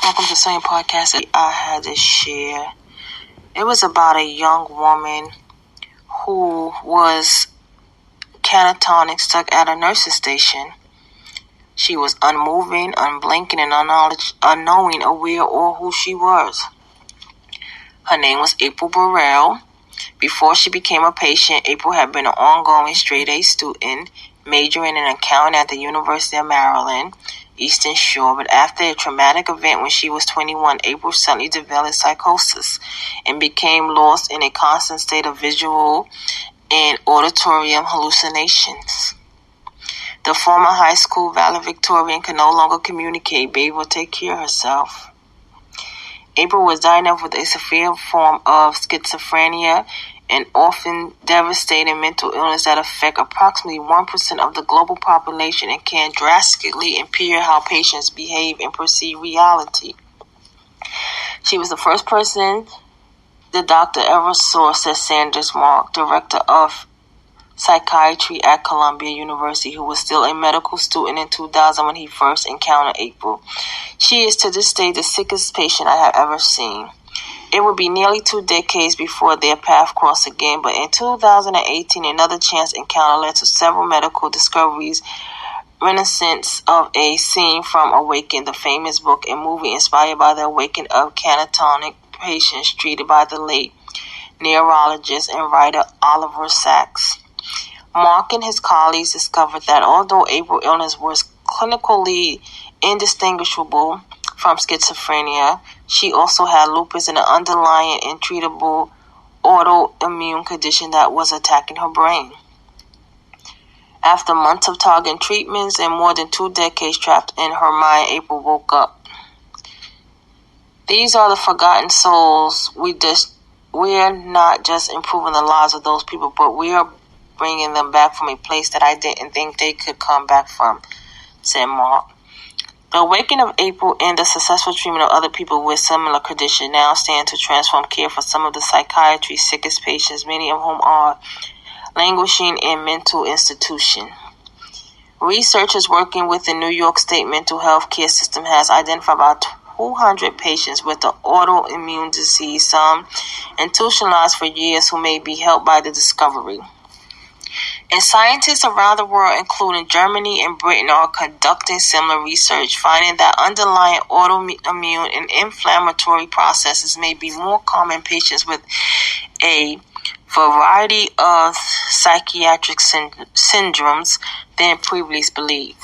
Welcome to Same Podcast. I had to share. It was about a young woman who was catatonic, stuck at a nurse's station. She was unmoving, unblinking, and unknowing, aware of who she was. Her name was April Burrell. Before she became a patient, April had been an ongoing straight-A student, majoring in accounting at the University of Maryland, Eastern Shore. But after a traumatic event when she was 21, April suddenly developed psychosis and became lost in a constant state of visual and auditorium hallucinations. The former high school valedictorian could no longer communicate, be able to take care of herself. April was diagnosed with a severe form of schizophrenia, an often devastating mental illness that affects approximately 1% of the global population and can drastically impair how patients behave and perceive reality. She was the first person the doctor ever saw, said Sanders Mark, director of psychiatry at Columbia University, who was still a medical student in 2000 when he first encountered April. She is to this day the sickest patient I have ever seen. It would be nearly 2 decades before their path crossed again, but in 2018, another chance encounter led to several medical discoveries, reminiscent of a scene from Awaken, the famous book and movie inspired by the awakening of catatonic patients treated by the late neurologist and writer Oliver Sacks. Mark and his colleagues discovered that although April's illness was clinically indistinguishable from schizophrenia, she also had lupus and an underlying untreatable autoimmune condition that was attacking her brain. After months of targeting treatments and more than 2 decades trapped in her mind, April woke up. These are the forgotten souls. We're not just improving the lives of those people, but we are bringing them back from a place that I didn't think they could come back from, said Mark. The awakening of April and the successful treatment of other people with similar conditions now stand to transform care for some of the psychiatry's sickest patients, many of whom are languishing in mental institutions. Researchers working with the New York State mental health care system has identified about 200 patients with the autoimmune disease, some institutionalized for years, who may be helped by the discovery. And scientists around the world, including Germany and Britain, are conducting similar research, finding that underlying autoimmune and inflammatory processes may be more common in patients with a variety of psychiatric syndromes than previously believed.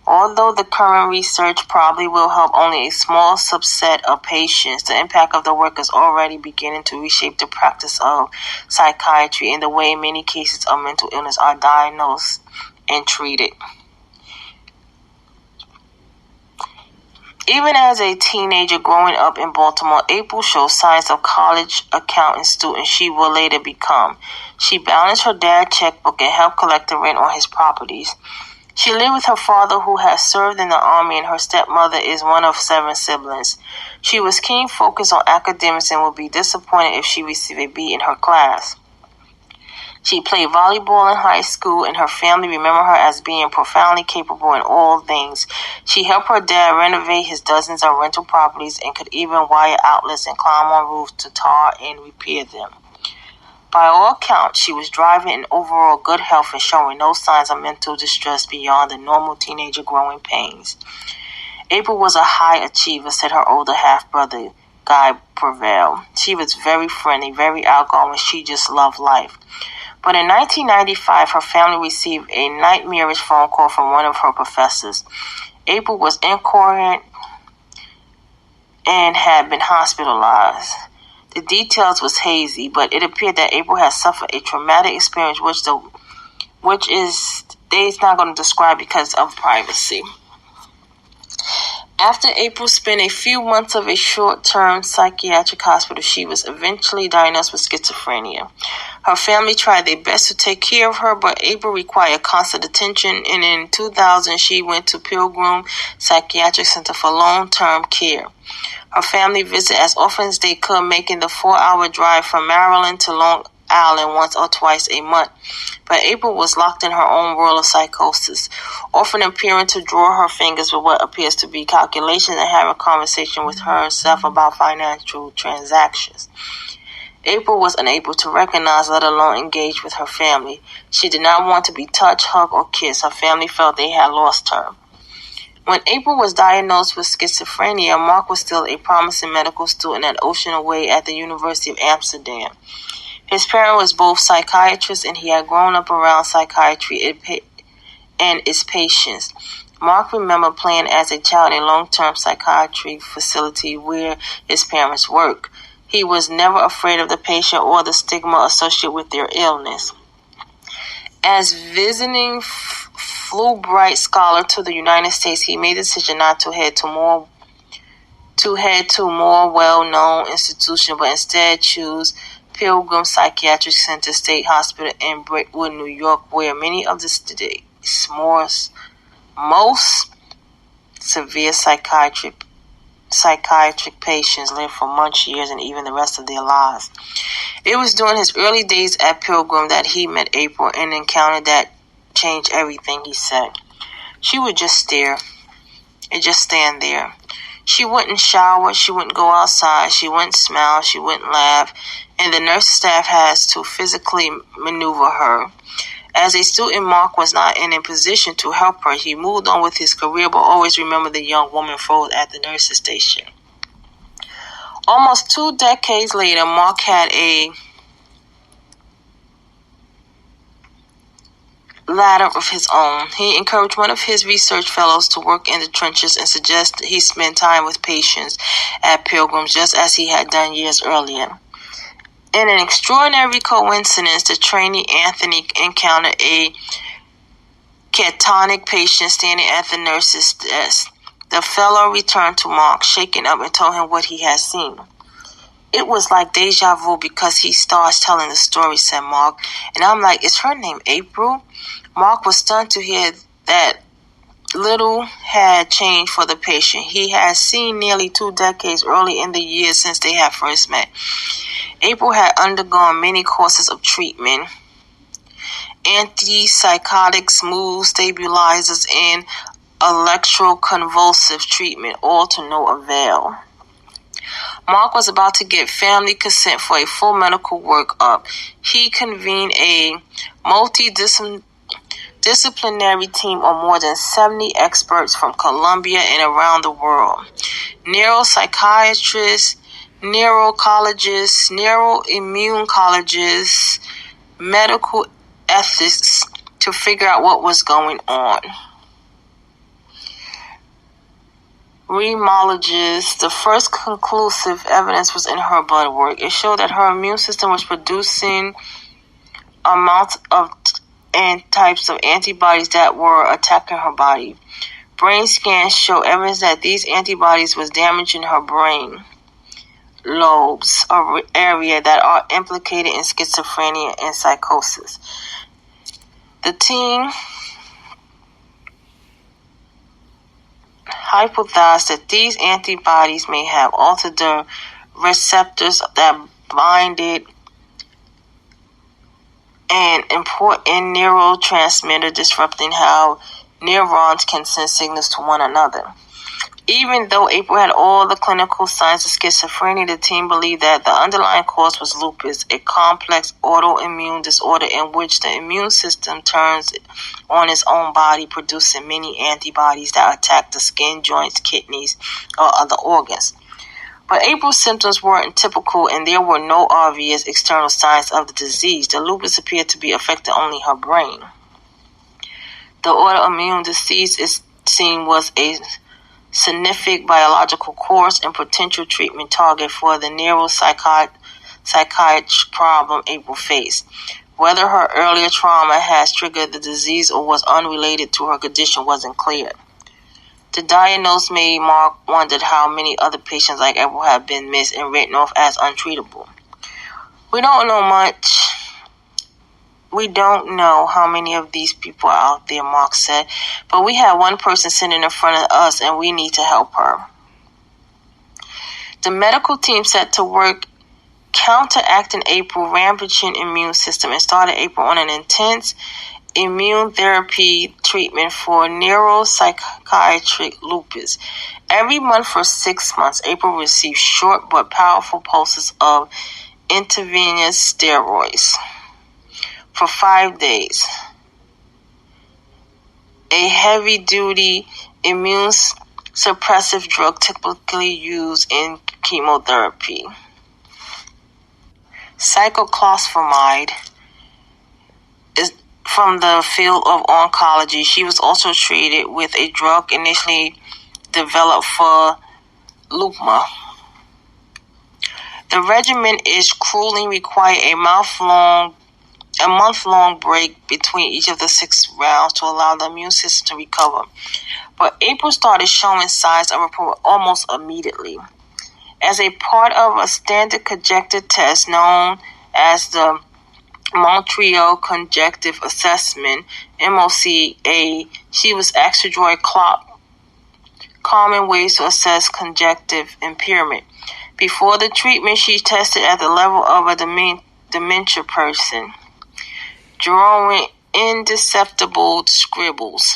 Although the current research probably will help only a small subset of patients, the impact of the work is already beginning to reshape the practice of psychiatry and the way many cases of mental illness are diagnosed and treated. Even as a teenager growing up in Baltimore, April showed signs of college accounting student she will later become. She balanced her dad's checkbook and helped collect the rent on his properties. She lived with her father, who had served in the Army, and her stepmother is one of 7 siblings. She was keen focused on academics and would be disappointed if she received a B in her class. She played volleyball in high school, and her family remember her as being profoundly capable in all things. She helped her dad renovate his dozens of rental properties and could even wire outlets and climb on roofs to tar and repair them. By all accounts, she was thriving in overall good health and showing no signs of mental distress beyond the normal teenager growing pains. April was a high achiever, said her older half-brother, Guy Prevail. She was very friendly, very outgoing. She just loved life. But in 1995, her family received a nightmarish phone call from one of her professors. April was incoherent and had been hospitalized. The details was hazy, but it appeared that April had suffered a traumatic experience, which is they's not going to describe because of privacy. After April spent a few months of a short-term psychiatric hospital, she was eventually diagnosed with schizophrenia. Her family tried their best to take care of her, but April required constant attention, and in 2000, she went to Pilgrim Psychiatric Center for long-term care. Her family visited as often as they could, making the 4-hour drive from Maryland to Long Island once or twice a month. But April was locked in her own world of psychosis, often appearing to draw her fingers with what appears to be calculations and have a conversation with herself about financial transactions. April was unable to recognize, let alone engage with her family. She did not want to be touched, hugged, or kissed. Her family felt they had lost her. When April was diagnosed with schizophrenia, Mark was still a promising medical student at Ocean Way at the University of Amsterdam. His parents was both psychiatrists, and he had grown up around psychiatry and its patients. Mark remembered playing as a child in a long-term psychiatry facility where his parents worked. He was never afraid of the patient or the stigma associated with their illness. As visiting Fulbright scholar to the United States, he made the decision not to head to more well-known institutions, but instead choose Pilgrim Psychiatric Center State Hospital in Brentwood, New York, where many of the state's most severe psychiatric patients live for months, years, and even the rest of their lives. It was during his early days at Pilgrim that he met April, an encounter that changed everything, he said. She would just stare and just stand there. She wouldn't shower, she wouldn't go outside, she wouldn't smile, she wouldn't laugh, and the nurse staff has to physically maneuver her. As a student, Mark was not in a position to help her. He moved on with his career, but always remembered the young woman froze at the nurse's station. Almost 2 decades later, Mark had a ladder of his own. He encouraged one of his research fellows to work in the trenches and suggested he spend time with patients at Pilgrims, just as he had done years earlier. In an extraordinary coincidence, the trainee Anthony encountered a catatonic patient standing at the nurse's desk. The fellow returned to Mark, shaken up, and told him what he had seen. It was like deja vu because he starts telling the story, said Mark. And I'm like, is her name April? Mark was stunned to hear that little had changed for the patient. He had seen nearly 2 decades early in the years since they had first met. April had undergone many courses of treatment, antipsychotics, mood stabilizers, and electroconvulsive treatment, all to no avail. Mark was about to get family consent for a full medical workup. He convened a multidisciplinary team of more than 70 experts from Colombia and around the world. Neuropsychiatrists, neurologists, neuroimmunologists, medical ethicists to figure out what was going on. Rheumatologists, the first conclusive evidence was in her blood work. It showed that her immune system was producing amounts of and types of antibodies that were attacking her body. Brain scans show evidence that these antibodies was damaging her brain lobes, or area that are implicated in schizophrenia and psychosis. The team hypothesized that these antibodies may have altered the receptors that binded an important neurotransmitter, disrupting how neurons can send signals to one another. Even though April had all the clinical signs of schizophrenia, the team believed that the underlying cause was lupus, a complex autoimmune disorder in which the immune system turns on its own body, producing many antibodies that attack the skin, joints, kidneys, or other organs. But April's symptoms weren't typical, and there were no obvious external signs of the disease. The lupus appeared to be affecting only her brain. The autoimmune disease, it seemed, was a significant biological cause and potential treatment target for the neuropsychiatric problem April faced. Whether her earlier trauma has triggered the disease or was unrelated to her condition wasn't clear. The diagnosis made Mark wondered how many other patients like April had been missed and written off as untreatable. We don't know much. We don't know how many of these people are out there, Mark said, but we have one person sitting in front of us and we need to help her. The medical team set to work counteracting April's rampaging immune system and started April on an intense immune therapy treatment for neuropsychiatric lupus. Every month for 6 months, April received short but powerful pulses of intravenous steroids for 5 days, a heavy-duty immune suppressive drug typically used in chemotherapy. Cyclophosphamide is from the field of oncology. She was also treated with a drug initially developed for lymphoma. The regimen is cruelly required a month-long break between each of the 6 rounds to allow the immune system to recover. But April started showing signs of improvement almost immediately. As a part of a standard conjunctive test known as the Montreal Conjunctive Assessment, MOCA, she was asked to draw common ways to assess conjunctive impairment. Before the treatment, she tested at the level of a dementia person, drawing indecipherable scribbles.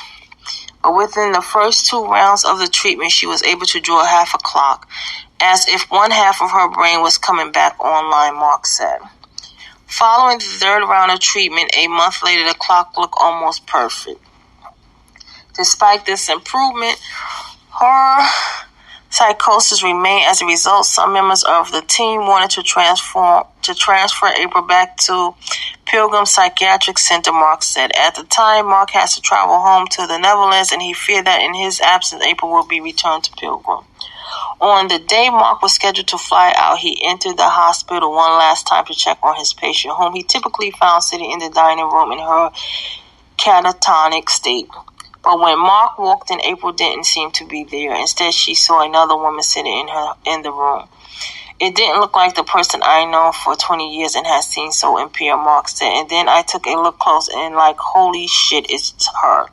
But within the first 2 rounds of the treatment, she was able to draw half a clock, as if one half of her brain was coming back online, Mark said. Following the 3rd round of treatment, a month later, the clock looked almost perfect. Despite this improvement, her psychosis remained. As a result, some members of the team wanted to transfer April back to Pilgrim Psychiatric Center, Mark said. At the time, Mark has to travel home to the Netherlands, and he feared that in his absence, April would be returned to Pilgrim. On the day Mark was scheduled to fly out, he entered the hospital one last time to check on his patient, whom he typically found sitting in the dining room in her catatonic state. But when Mark walked in, April didn't seem to be there. Instead, she saw another woman sitting in the room. It didn't look like the person I know for 20 years and has seen so impaired, Mark said. And then I took a look close and like, holy shit, it's her.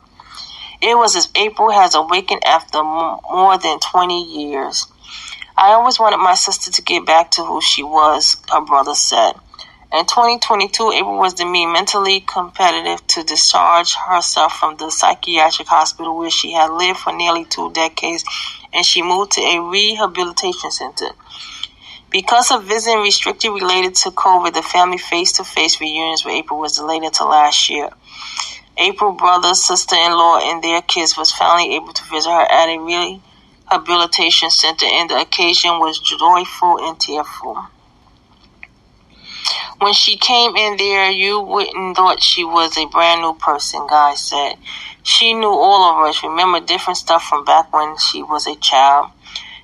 It was as April has awakened after more than 20 years. I always wanted my sister to get back to who she was, her brother said. In 2022, April was deemed mentally competitive to discharge herself from the psychiatric hospital where she had lived for nearly 2 decades, and she moved to a rehabilitation center. Because of visiting restricted related to COVID, the family face-to-face reunions with April was delayed until last year. April's brother, sister-in-law, and their kids was finally able to visit her at a rehabilitation center, and the occasion was joyful and tearful. When she came in there, you wouldn't thought she was a brand new person, Guy said. She knew all of us, remembered different stuff from back when she was a child.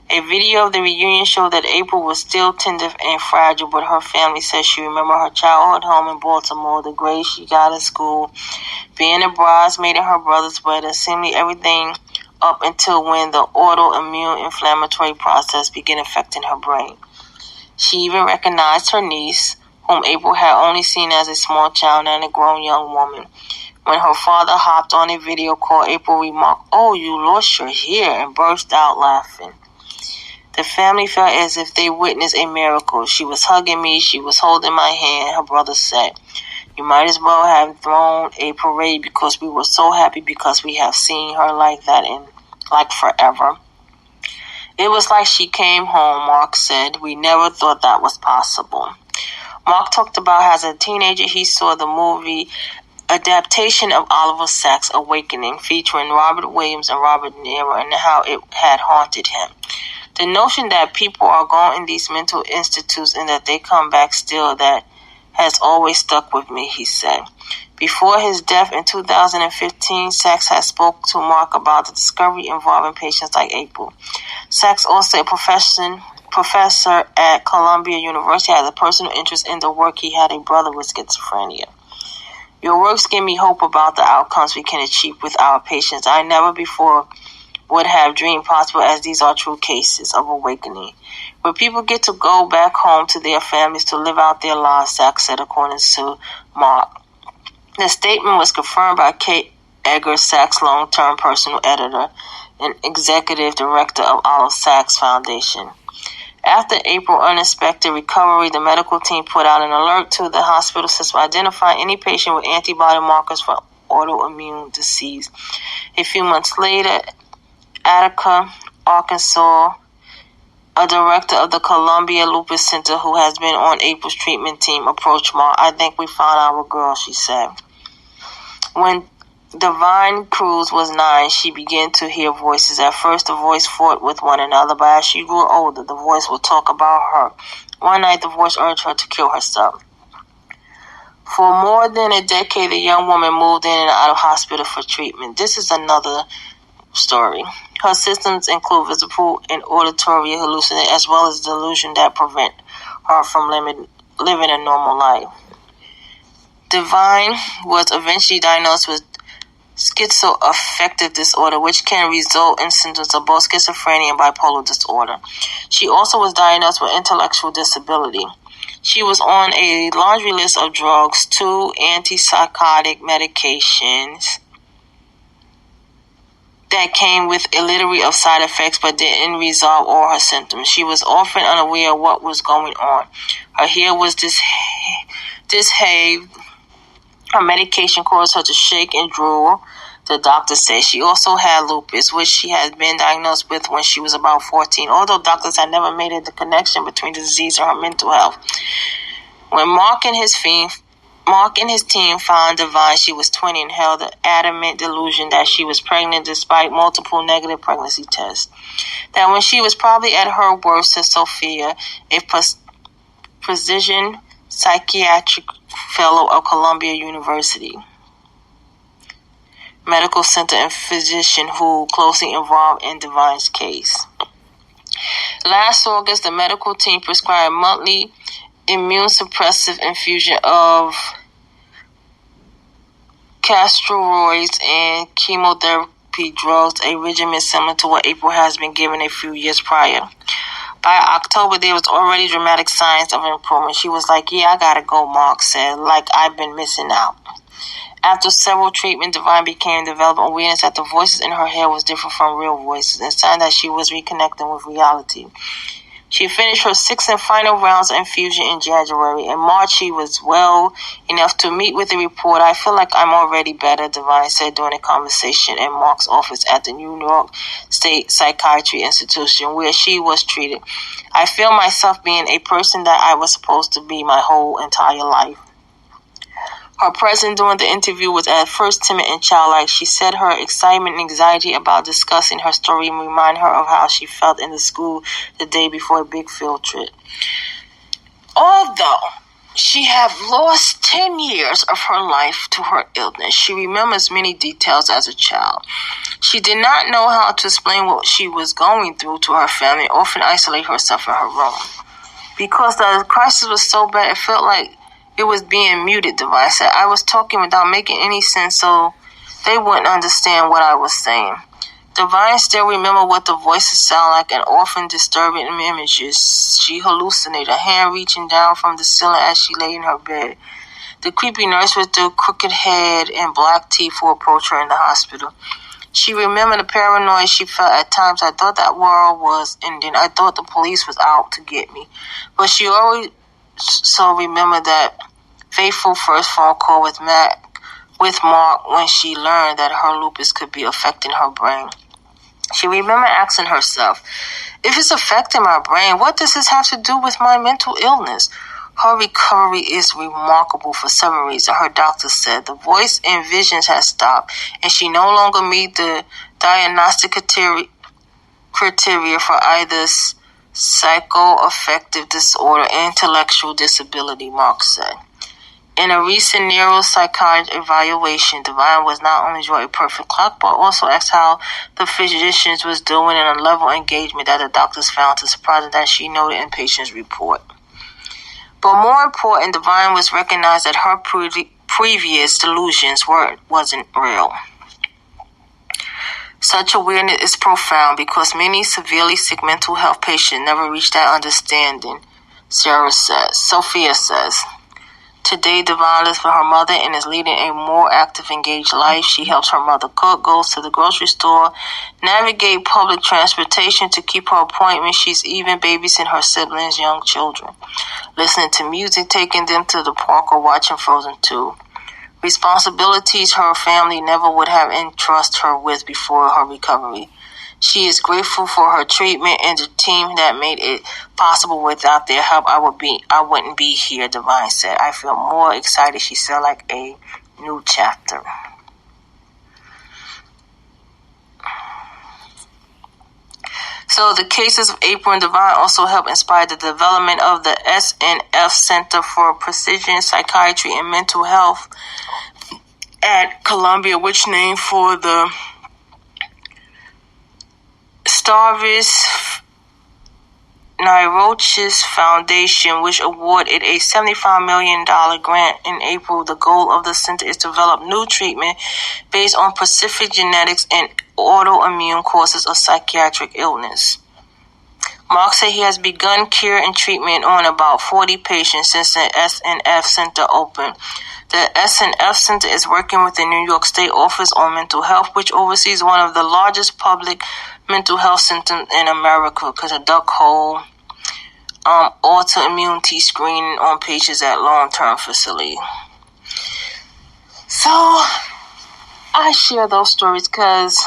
A video of the reunion showed that April was still tender and fragile, but her family said she remembered her childhood home in Baltimore, the grades she got in school, being a bridesmaid in her brother's wedding, seemingly everything up until when the autoimmune inflammatory process began affecting her brain. She even recognized her niece, whom April had only seen as a small child and a grown young woman. When her father hopped on a video call, April remarked, "Oh, you lost your hair," and burst out laughing. The family felt as if they witnessed a miracle. She was hugging me. She was holding my hand, her brother said. You might as well have thrown a parade because we were so happy because we have seen her like that in like forever. It was like she came home, Mark said. We never thought that was possible. Mark talked about how as a teenager he saw the movie adaptation of Oliver Sacks' Awakening featuring Robert Williams and Robert De Niro and how it had haunted him. The notion that people are going in these mental institutes and that they come back still, that has always stuck with me, he said. Before his death in 2015, Sacks had spoke to Mark about the discovery involving patients like April. Sacks, also a professor at Columbia University, had a personal interest in the work. He had a brother with schizophrenia. Your works give me hope about the outcomes we can achieve with our patients. I never before would have dreamed possible, as these are true cases of awakening, where people get to go back home to their families to live out their lives, Sacks said, according to Mark. The statement was confirmed by Kate Edgar, Sacks' long-term personal editor and executive director of Oliver Sacks Foundation. After April's unexpected recovery, the medical team put out an alert to the hospital system identifying any patient with antibody markers for autoimmune disease. A few months later, Attica, Arkansas, a director of the Columbia Lupus Center who has been on April's treatment team, approached Mark. "I think we found our girl," she said. When Divine Cruz was 9, she began to hear voices. At first, the voice fought with one another, but as she grew older, the voice would talk about her. One night, the voice urged her to kill herself. For more than a decade, the young woman moved in and out of hospital for treatment. This is another story. Her symptoms include visual and auditory hallucinations, as well as delusion that prevent her from living a normal life. Divine was eventually diagnosed with schizoaffective disorder, which can result in symptoms of both schizophrenia and bipolar disorder. She also was diagnosed with intellectual disability. She was on a laundry list of drugs, 2 antipsychotic medications that came with a litany of side effects but didn't resolve all her symptoms. She was often unaware of what was going on. Her hair was disheveled. Her medication caused her to shake and drool, the doctor said. She also had lupus, which she had been diagnosed with when she was about 14, although doctors had never made the connection between the disease and her mental health. When Mark and his team found Divine, she was 20 and held an adamant delusion that she was pregnant despite multiple negative pregnancy tests. That when she was probably at her worst, said Sophia, a precision psychiatric fellow of Columbia University Medical Center and physician who closely involved in Divine's case. Last August, the medical team prescribed monthly immune-suppressive infusion of corticosteroids and chemotherapy drugs, a regimen similar to what April has been given a few years prior. By October, there was already dramatic signs of improvement. She was like, "Yeah, I gotta go," Mark said, "like I've been missing out." After several treatments, Divine began developing awareness that the voices in her head was different from real voices, and sign that she was reconnecting with reality. She finished her 6th and final rounds of infusion in January. In March, she was well enough to meet with the reporter. "I feel like I'm already better," Divine said during a conversation in Mark's office at the New York State Psychiatry Institution, where she was treated. "I feel myself being a person that I was supposed to be my whole entire life." Her presence during the interview was at first timid and childlike. She said her excitement and anxiety about discussing her story reminded her of how she felt in the school the day before a big field trip. Although she had lost 10 years of her life to her illness, she remembers many details as a child. She did not know how to explain what she was going through to her family, often isolate herself in her room. Because the crisis was so bad, it felt like it was being muted, Divine said. "I was talking without making any sense so they wouldn't understand what I was saying." Divine still remembered what the voices sound like and often disturbing images. She hallucinated a hand reaching down from the ceiling as she lay in her bed. The creepy nurse with the crooked head and black teeth who approached her in the hospital. She remembered the paranoia she felt at times. "I thought that world was ending. I thought the police was out to get me." But she always remembered that fateful first phone call with Mark when she learned that her lupus could be affecting her brain. She remembered asking herself, "If it's affecting my brain, what does this have to do with my mental illness?" Her recovery is remarkable for several reasons. Her doctor said the voice and visions had stopped, and she no longer meet the diagnostic criteria for either psychoaffective disorder or intellectual disability, Mark said. In a recent neuropsychiatric evaluation, Divine was not only drawn a perfect clock, but also asked how the physicians was doing in a level of engagement that the doctors found to surprising that she noted in patients' report. But more important, Divine was recognized that her previous delusions wasn't real. Such awareness is profound because many severely sick mental health patients never reach that understanding, Sophia says. Today, Divine lives with her mother and is leading a more active, engaged life. She helps her mother cook, goes to the grocery store, navigate public transportation to keep her appointments. She's even babysitting her siblings' young children, listening to music, taking them to the park, or watching Frozen 2. Responsibilities her family never would have entrusted her with before her recovery. She is grateful for her treatment and the team that made it possible. Without their help, I wouldn't be here, Divine said. I feel more excited, she said, like a new chapter. So the cases of April and Divine also helped inspire the development of the SNF Center for Precision Psychiatry and Mental Health at Columbia, which named for the Starvis Nairochis Foundation, which awarded a $75 million grant in April. The goal of the center is to develop new treatment based on specific genetics and autoimmune causes of psychiatric illness. Mark said he has begun care and treatment on about 40 patients since the SNF Center opened. The SNF Center is working with the New York State Office on Mental Health, which oversees one of the largest public mental health centers in America, because a duck hole autoimmunity screening on patients at long-term facility. So I share those stories because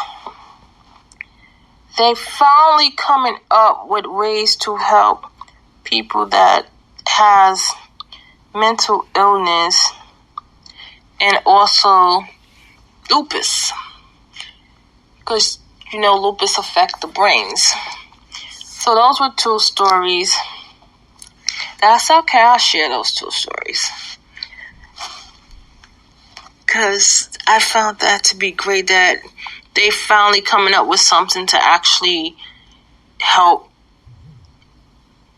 they finally coming up with ways to help people that has mental illness and also lupus, because lupus affects the brains. So those were two stories. That's okay. I'll share those two stories because I found that to be great that they finally coming up with something to actually help.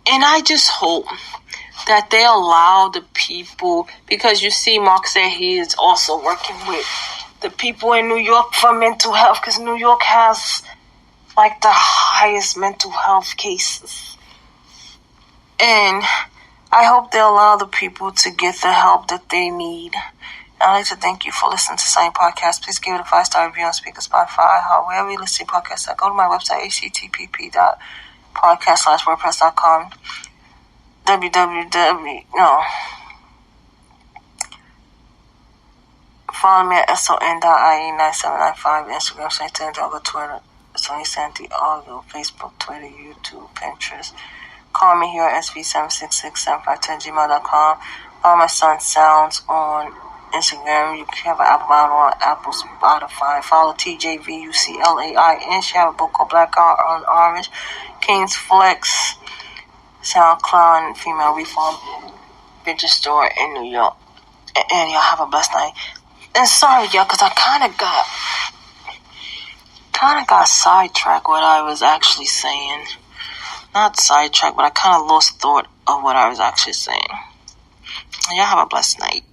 And I just hope that they allow the people, because you see Mark said he is also working with the people in New York for mental health, because New York has like the highest mental health cases. And I hope they allow the people to get the help that they need. I'd like to thank you for listening to Sign Podcast. Please give it a 5-star review on Speaker, Spotify, wherever you listen to podcasts. Go to my website, http://wordpress.com. Follow me at son.ie9795, Instagram, St. Santiago, Twitter, St. Santiago, Facebook, Twitter, YouTube, Pinterest. Call me here at SV7667510gmail.com. Follow my son Sounds on Instagram. You can have an Apple on Apple, Spotify. Follow TJVUCLAIN. She have a book called Black on Orange. King's Flex, SoundCloud, and Female Reform Vintage Store in New York. And y'all have a blessed night. And sorry, y'all, because I kind of got sidetracked what I was actually saying. Not sidetracked, but I kind of lost thought of what I was actually saying. Y'all have a blessed night.